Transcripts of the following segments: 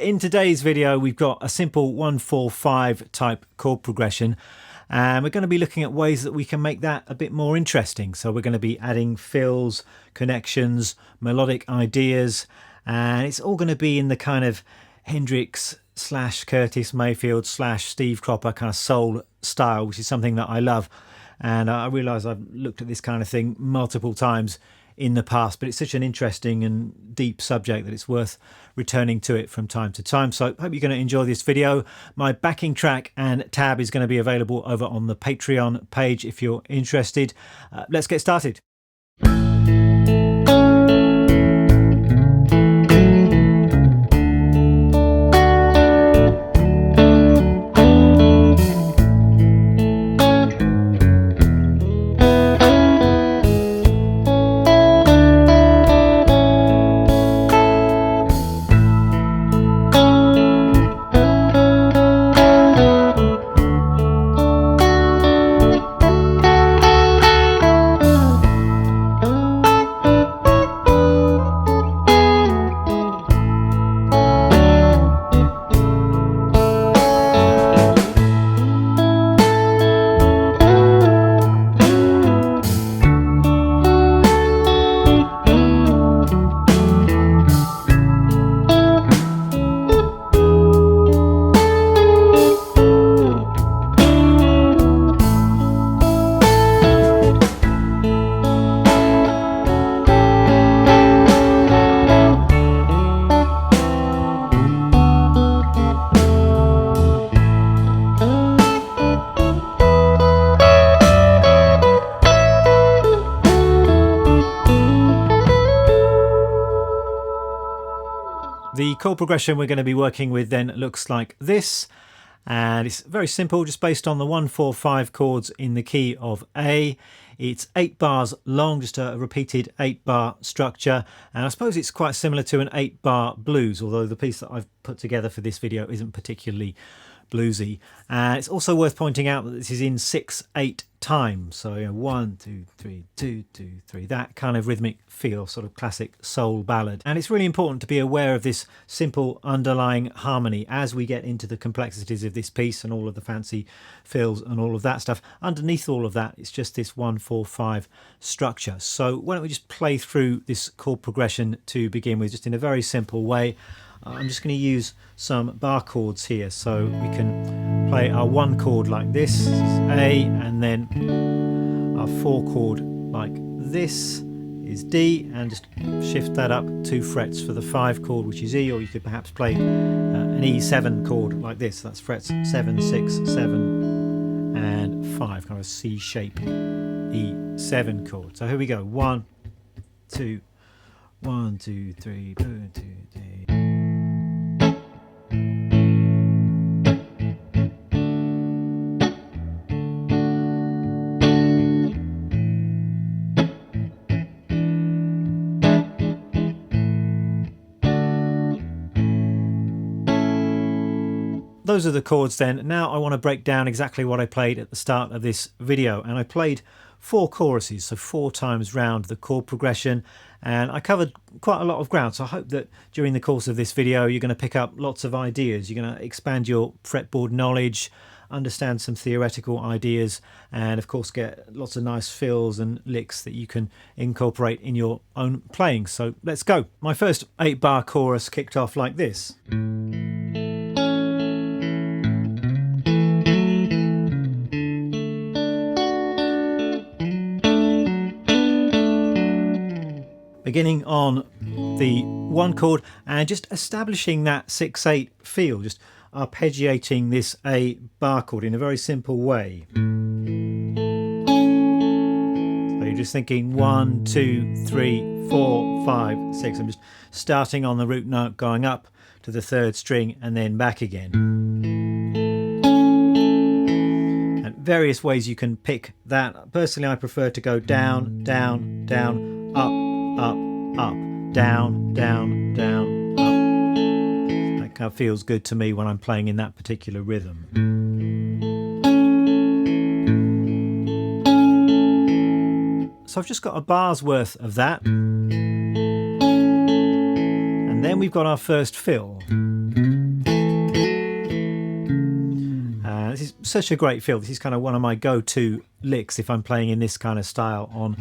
In today's video, we've got a simple 1-4-5 type chord progression, and we're going to be looking at ways that we can make that a bit more interesting. So we're going to be adding fills, connections, melodic ideas, and it's all going to be in the kind of Hendrix / Curtis Mayfield / Steve Cropper kind of soul style, which is something that I love. And I realise I've looked at this kind of thing multiple times in the past, but it's such an interesting and deep subject that it's worth returning to it from time to time. So I hope you're going to enjoy this video. My backing track and tab is going to be available over on the Patreon page if you're interested. Let's get started. The chord progression we're going to be working with then looks like this, and it's very simple, just based on the 1-4-5 chords in the key of A. It's 8 bars long, just a repeated 8-bar structure, and I suppose it's quite similar to an 8-bar blues, although the piece that I've put together for this video isn't particularly bluesy. It's also worth pointing out that this is in 6/8 time, so 1 2 3 2 2 3, that kind of rhythmic feel, sort of classic soul ballad. And it's really important to be aware of this simple underlying harmony as we get into the complexities of this piece and all of the fancy fills and all of that stuff. Underneath all of that, it's just this 1-4-5 structure. So why don't we just play through this chord progression to begin with, just in a very simple way. I'm just going to use some bar chords here, so we can play our 1 chord like this, A, and then our 4 chord like this is D, and just shift that up 2 frets for the 5 chord, which is E, or you could perhaps play an E7 chord like this. That's frets 7, 6, 7 and 5, kind of a C shape E7 chord. So here we go, 1 2 1 2 3 2 2 3. Those are the chords then. Now I want to break down exactly what I played at the start of this video, and I played 4 choruses, so 4 times round the chord progression, and I covered quite a lot of ground. So I hope that during the course of this video you're going to pick up lots of ideas, you're going to expand your fretboard knowledge, understand some theoretical ideas, and of course get lots of nice fills and licks that you can incorporate in your own playing. So let's go. My first 8-bar chorus kicked off like this. Beginning on the 1 chord and just establishing that 6/8 feel, just arpeggiating this A bar chord in a very simple way. So you're just thinking 1 2 3 4 5 6. I'm just starting on the root note, going up to the 3rd string and then back again. And various ways you can pick that. Personally, I prefer to go down, down, down, up, up, up, down, down, down, up. That kind of feels good to me when I'm playing in that particular rhythm. So I've just got a bar's worth of that. And then we've got our first fill. is such a great feel. This is kind of one of my go-to licks if I'm playing in this kind of style on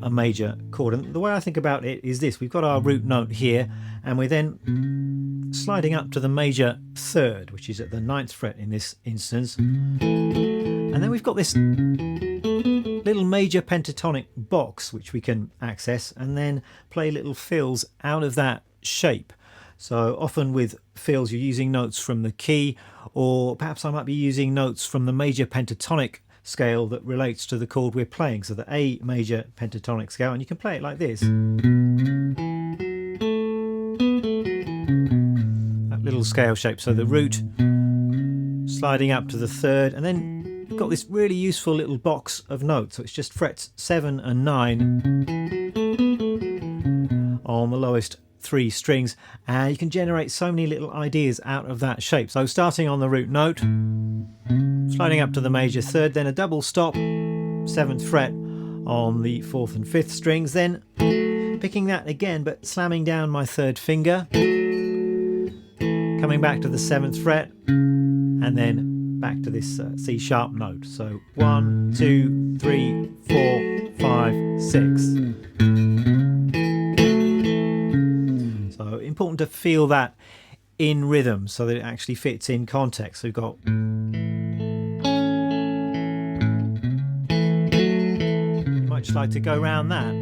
a major chord. And the way I think about it is this: we've got our root note here, and we're then sliding up to the major third, which is at the 9th fret in this instance. And then we've got this little major pentatonic box which we can access and then play little fills out of that shape. So often with fills you're using notes from the key, or perhaps I might be using notes from the major pentatonic scale that relates to the chord we're playing, so the A major pentatonic scale, and you can play it like this. That little scale shape, so the root sliding up to the 3rd, and then you've got this really useful little box of notes, so it's just frets 7 and 9 on the lowest 3 strings, and you can generate so many little ideas out of that shape. So starting on the root note, sliding up to the major 3rd, then a double stop, 7th fret on the 4th and 5th strings, then picking that again but slamming down my 3rd finger, coming back to the 7th fret, and then back to this C sharp note. So 1, 2, 3, 4, 5, 6. So important to feel that in rhythm so that it actually fits in context. So we've got, you might just like to go around that.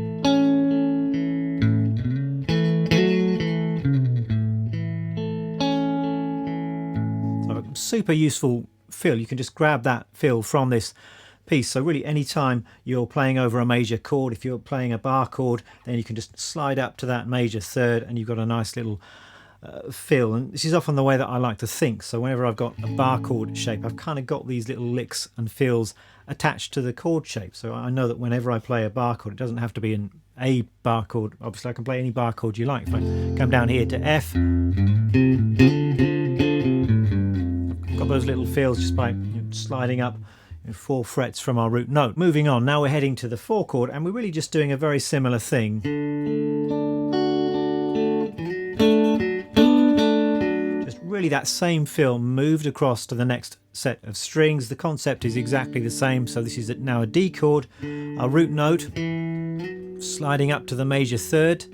So super useful fill. You can just grab that fill from this piece. So really anytime you're playing over a major chord, if you're playing a bar chord, then you can just slide up to that major 3rd and you've got a nice little fill. And this is often the way that I like to think. So whenever I've got a bar chord shape, I've kind of got these little licks and fills attached to the chord shape. So I know that whenever I play a bar chord, it doesn't have to be an A bar chord. Obviously I can play any bar chord you like. If I come down here to F, I've got those little fills just by sliding up 4 frets from our root note. Moving on, now we're heading to the 4 chord, and we're really just doing a very similar thing. Just really that same fill moved across to the next set of strings. The concept is exactly the same. So this is now a D chord, our root note, sliding up to the major 3rd.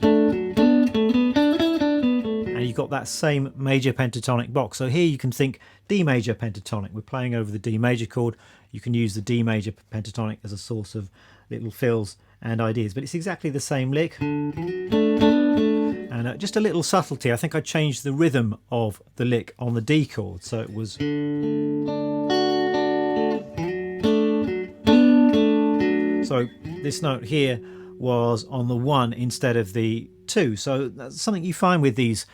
And you've got that same major pentatonic box. So here you can think D major pentatonic. We're playing over the D major chord. You can use the D major pentatonic as a source of little fills and ideas, but it's exactly the same lick. And just a little subtlety, I think I changed the rhythm of the lick on the D chord, so it was, so this note here was on the 1 instead of the 2. So that's something you find with these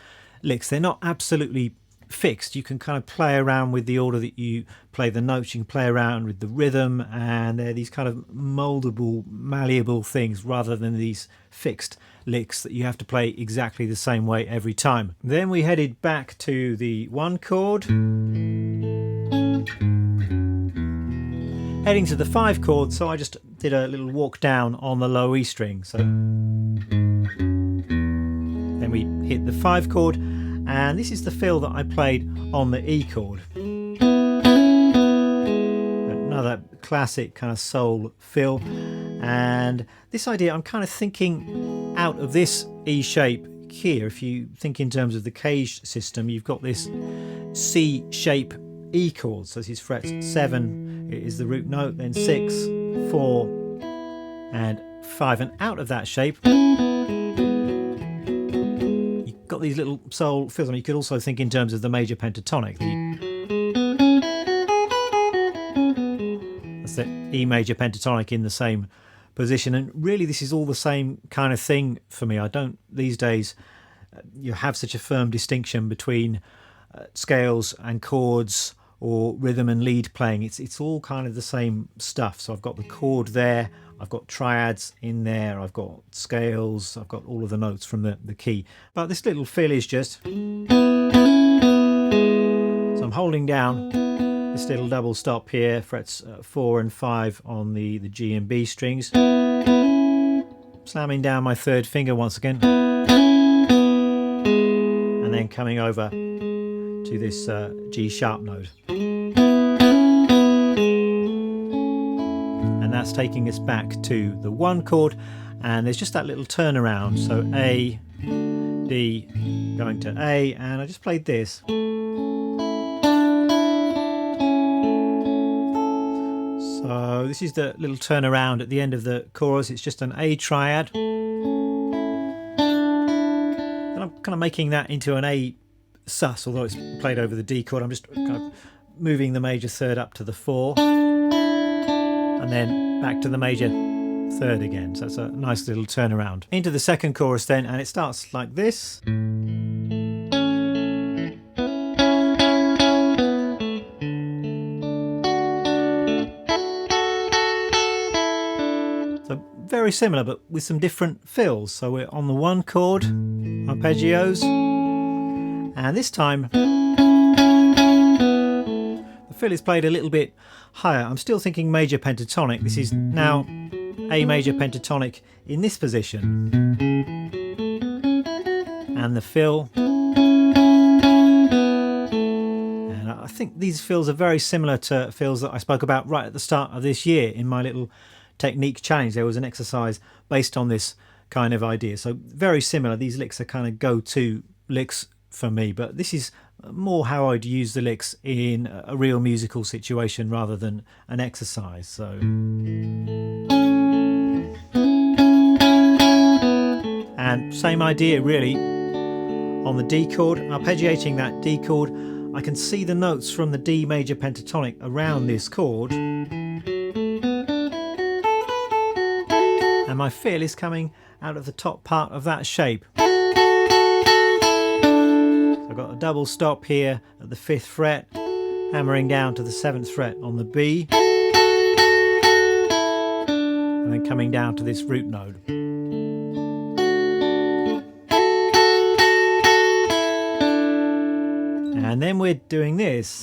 licks. They're not absolutely fixed. You can kind of play around with the order that you play the notes. You can play around with the rhythm, and they're these kind of moldable, malleable things rather than these fixed licks that you have to play exactly the same way every time. Then we headed back to the 1 chord, heading to the 5 chord. So I just did a little walk down on the low E string. So then we hit the 5 chord, and this is the fill that I played on the E chord. Another classic kind of soul fill. And this idea, I'm kind of thinking out of this E shape here. If you think in terms of the cage system, you've got this C shape E chord. So this is frets 7 is the root note, then 6, 4 and 5. And out of that shape, got these little soul fills. I mean, you could also think in terms of the major pentatonic. That's the E major pentatonic in the same position. And really this is all the same kind of thing for me. I don't these days you have such a firm distinction between scales and chords or rhythm and lead playing. It's all kind of the same stuff. So I've got the chord there, I've got triads in there, I've got scales, I've got all of the notes from the key. But this little fill is just, so I'm holding down this little double stop here, frets 4 and 5 on the G and B strings, slamming down my 3rd finger once again, and then coming over to this G sharp note. and that's taking us back to the 1 chord, and there's just that little turnaround, so A, D, going to A, and I just played this. So this is the little turnaround at the end of the chorus. It's just an A triad, and I'm kind of making that into an A sus, although it's played over the D chord. I'm just kind of moving the major third up to the 4 and then back to the major third again. So that's a nice little turnaround. Into the second chorus then, and it starts like this. So very similar, but with some different fills. So we're on the 1 chord, arpeggios, and this time the fill is played a little bit higher. I'm still thinking major pentatonic. This is now A major pentatonic in this position. And the fill. And I think these fills are very similar to fills that I spoke about right at the start of this year in my little technique challenge. There was an exercise based on this kind of idea. So very similar. These licks are kind of go-to licks for me, but this is more how I'd use the licks in a real musical situation rather than an exercise. So and same idea really on the D chord, arpeggiating that D chord. I can see the notes from the D major pentatonic around this chord, and my fill is coming out of the top part of that shape. I've got a double stop here at the 5th fret, hammering down to the 7th fret on the B, and then coming down to this root node. And then we're doing this.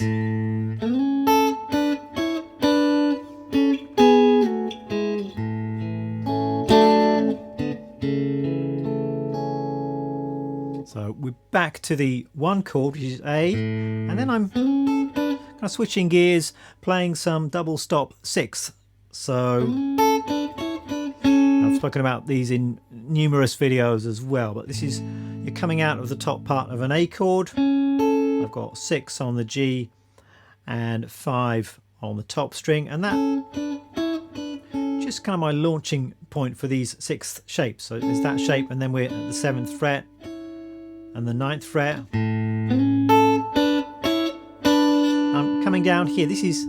So we're back to the 1 chord, which is A, and then I'm kind of switching gears, playing some double stop 6ths. So I've spoken about these in numerous videos as well, but this is, you're coming out of the top part of an A chord. I've got 6 on the G and 5 on the top string, and that just kind of my launching point for these 6th shapes. So there's that shape, and then we're at the 7th fret and the 9th fret. I'm coming down here. This is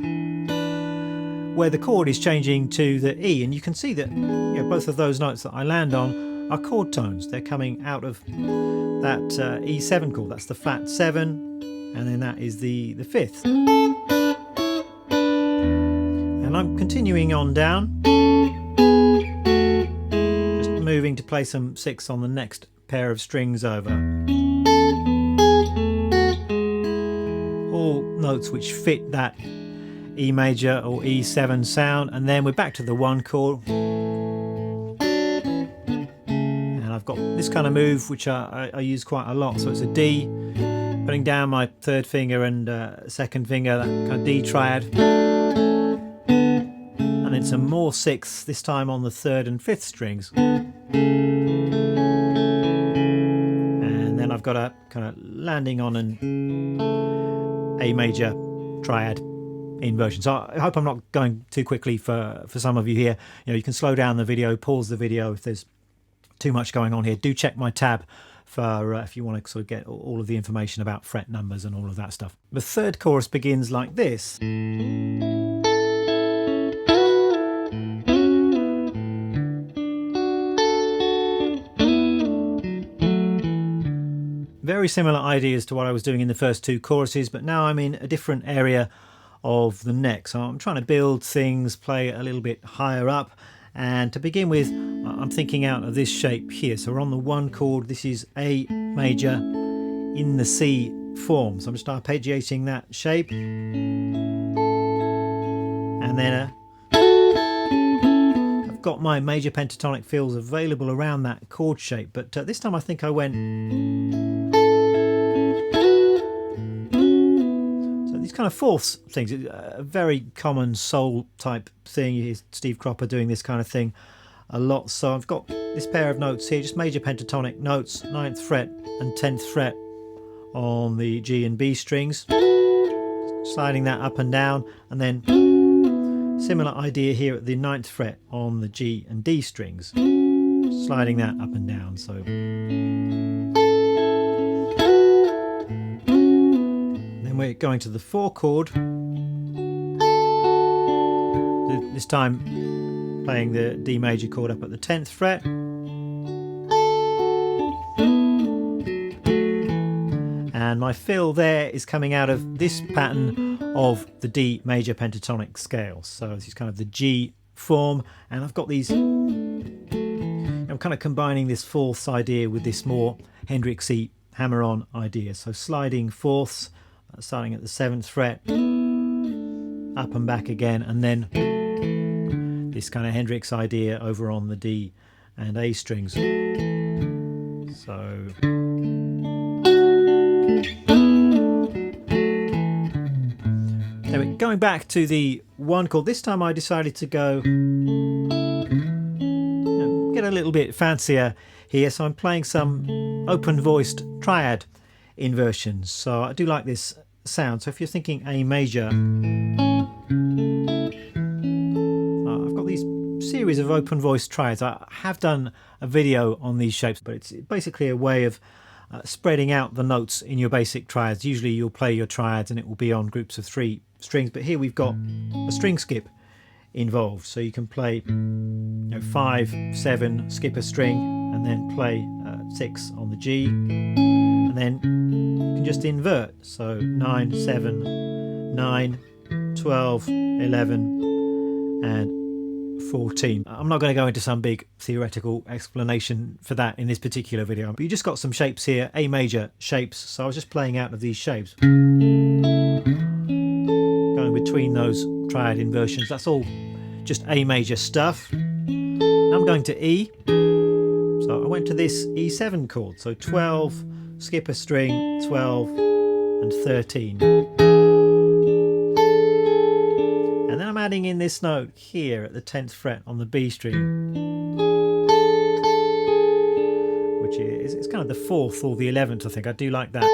where the chord is changing to the E, and you can see that both of those notes that I land on are chord tones. They're coming out of that E7 chord. That's the flat 7, and then that is the 5th. And I'm continuing on down, just moving to play some 6 on the next pair of strings over. All notes which fit that E major or E7 sound, and then we're back to the 1 chord. And I've got this kind of move which I use quite a lot. So it's a D, putting down my 3rd finger and 2nd finger, that kind of D triad. And then some more 6ths, this time on the 3rd and 5th strings. And then I've got a kind of landing on an A major triad inversion. So I hope I'm not going too quickly for some of you here. You can slow down the video, pause the video if there's too much going on here. Do check my tab for if you want to sort of get all of the information about fret numbers and all of that stuff. The 3rd chorus begins like this. Very similar ideas to what I was doing in the first 2 choruses, but now I'm in a different area of the neck. So I'm trying to build things, play a little bit higher up. And to begin with, I'm thinking out of this shape here. So we're on the 1 chord. This is A major in the C form. So I'm just arpeggiating that shape. And then I've got my major pentatonic fills available around that chord shape. But this time I think I went... kind of fourths things, a very common soul type thing. You hear Steve Cropper doing this kind of thing a lot. So I've got this pair of notes here, just major pentatonic notes, 9th fret and 10th fret on the G and B strings, sliding that up and down, and then similar idea here at the 9th fret on the G and D strings, sliding that up and down. So then we're going to the 4 chord, this time playing the D major chord up at the 10th fret, and my fill there is coming out of this pattern of the D major pentatonic scale. So this is kind of the G form, and I've got these, I'm kind of combining this fourths idea with this more Hendrix-y hammer-on idea. So sliding fourths, starting at the 7th fret, up and back again, and then this kind of Hendrix idea over on the D and A strings. So anyway, going back to the 1 chord, this time I decided to go get a little bit fancier here, so I'm playing some open voiced triad inversions. So I do like this sound. So if you're thinking A major, I've got these series of open voiced triads. I have done a video on these shapes, but it's basically a way of spreading out the notes in your basic triads. Usually you'll play your triads and it will be on groups of 3 strings, but here we've got a string skip involved, so you can play 5, 7, skip a string, and then play 6 on the G, and then you can just invert, so 9, 7, 9, 12, 11 and 14. I'm not going to go into some big theoretical explanation for that in this particular video, but you just got some shapes here, A major shapes, so I was just playing out of these shapes, going between those triad inversions. That's all just A major stuff. Now I'm going to E, so I went to this E7 chord, so 12, skip a string, 12 and 13. And then I'm adding in this note here at the 10th fret on the B string, which is, it's kind of the 4th or the 11th, I think. I do like that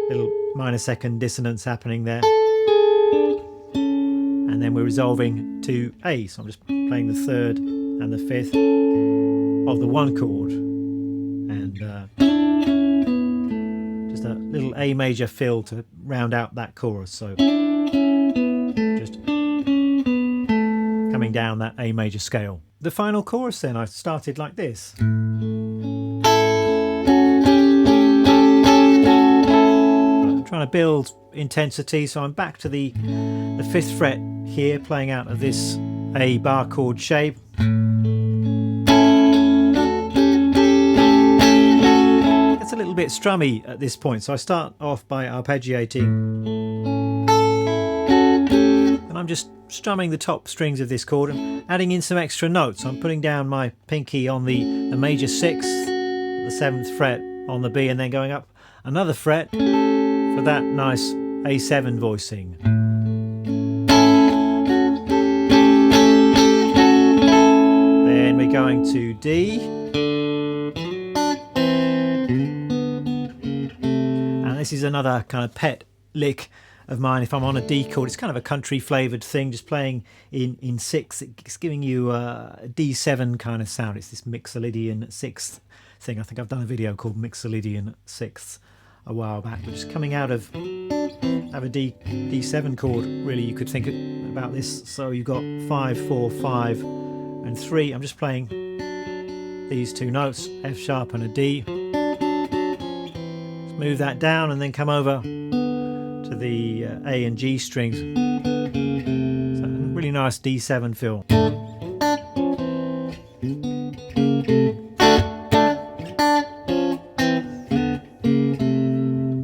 little minor second dissonance happening there. And then we're resolving to A, so I'm just playing the 3rd and the 5th of the 1 chord, and just a little A major fill to round out that chorus. So just coming down that A major scale. The final chorus then, I started like this. I'm trying to build intensity, so I'm back to the 5th fret here, playing out of this A bar chord shape. It's a little bit strummy at this point, so I start off by arpeggiating, and I'm just strumming the top strings of this chord and adding in some extra notes. I'm putting down my pinky on the major 6th, the 7th fret on the B, and then going up another fret for that nice A7 voicing. Then we're going to D, and this is another kind of pet lick of mine. If I'm on a D chord, it's kind of a country flavoured thing, just playing in 6th. It's giving you a D7 kind of sound. It's this Mixolydian 6th thing. I think I've done a video called Mixolydian 6th a while back, but just coming out of a D7 chord, really, you could think about this. So you've got 5, 4, 5 and 3. I'm just playing these 2 notes, F sharp and a D. Let's move that down and then come over to the A and G strings. So a really nice D7 fill.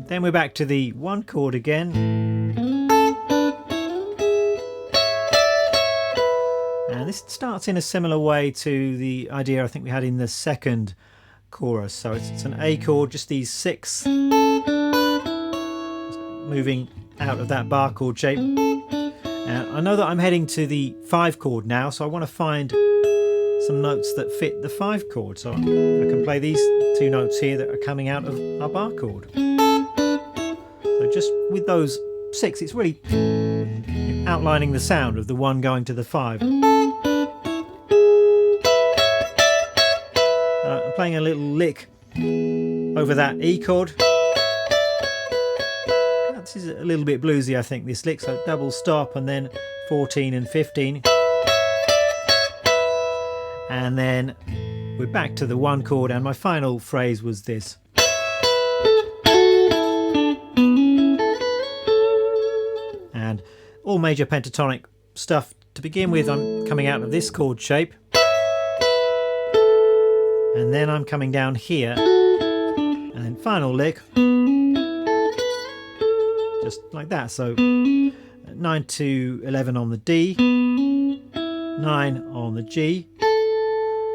Then we're back to the 1 chord again. And this starts in a similar way to the idea I think we had in the 2nd chorus. So it's an A chord, just these 6 moving out of that bar chord shape. And I know that I'm heading to the 5 chord now, so I want to find some notes that fit the 5 chord. So I can play these 2 notes here that are coming out of our bar chord. So just with those 6, it's really outlining the sound of the 1 going to the 5. I'm playing a little lick over that E chord. This is a little bit bluesy, I think, this lick, so double stop and then 14 and 15. And then we're back to the 1 chord, and my final phrase was this. And all major pentatonic stuff to begin with, I'm coming out of this chord shape. And then I'm coming down here. And then final lick. Just like that. So 9 to 11 on the D, 9 on the G,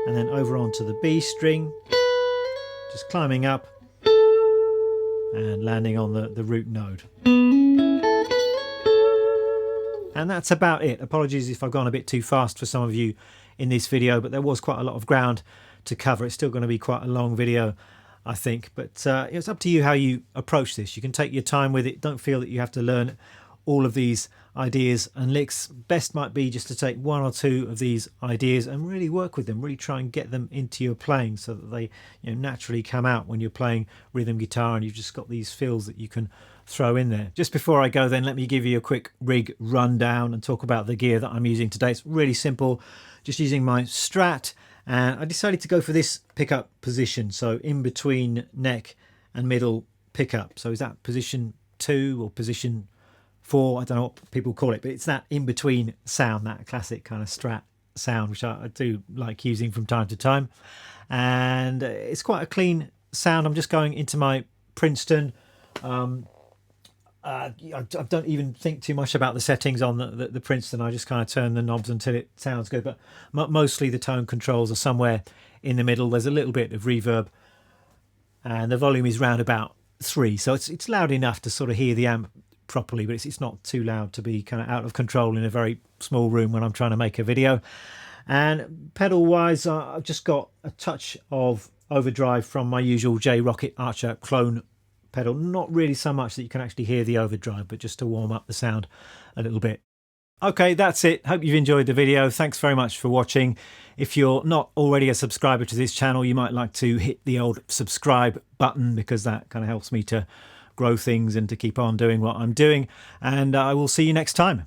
and then over onto the B string, just climbing up and landing on the root node. And that's about it. Apologies if I've gone a bit too fast for some of you in this video, but there was quite a lot of ground to cover. It's still going to be quite a long video, I think, but it's up to you how you approach this. You can take your time with it. Don't feel that you have to learn all of these ideas and licks. Best might be just to take 1 or 2 of these ideas and really work with them, really try and get them into your playing so that they naturally come out when you're playing rhythm guitar and you've just got these fills that you can throw in there. Just before I go then, let me give you a quick rig rundown and talk about the gear that I'm using today. It's really simple, just using my Strat. And I decided to go for this pickup position, so in between neck and middle pickup. So is that position 2 or position 4? I don't know what people call it, but it's that in between sound, that classic kind of Strat sound, which I do like using from time to time. And it's quite a clean sound. I'm just going into my Princeton. I don't even think too much about the settings on the Princeton. I just kind of turn the knobs until it sounds good, but mostly the tone controls are somewhere in the middle. There's a little bit of reverb and the volume is round about 3, so it's loud enough to sort of hear the amp properly, but it's not too loud to be kind of out of control in a very small room when I'm trying to make a video. And pedal wise, I've just got a touch of overdrive from my usual J Rocket Archer clone pedal. Not really so much that you can actually hear the overdrive, but just to warm up the sound a little bit. Okay, that's it. Hope you've enjoyed the video. Thanks very much for watching. If you're not already a subscriber to this channel, you might like to hit the old subscribe button, because that kind of helps me to grow things and to keep on doing what I'm doing. And I will see you next time.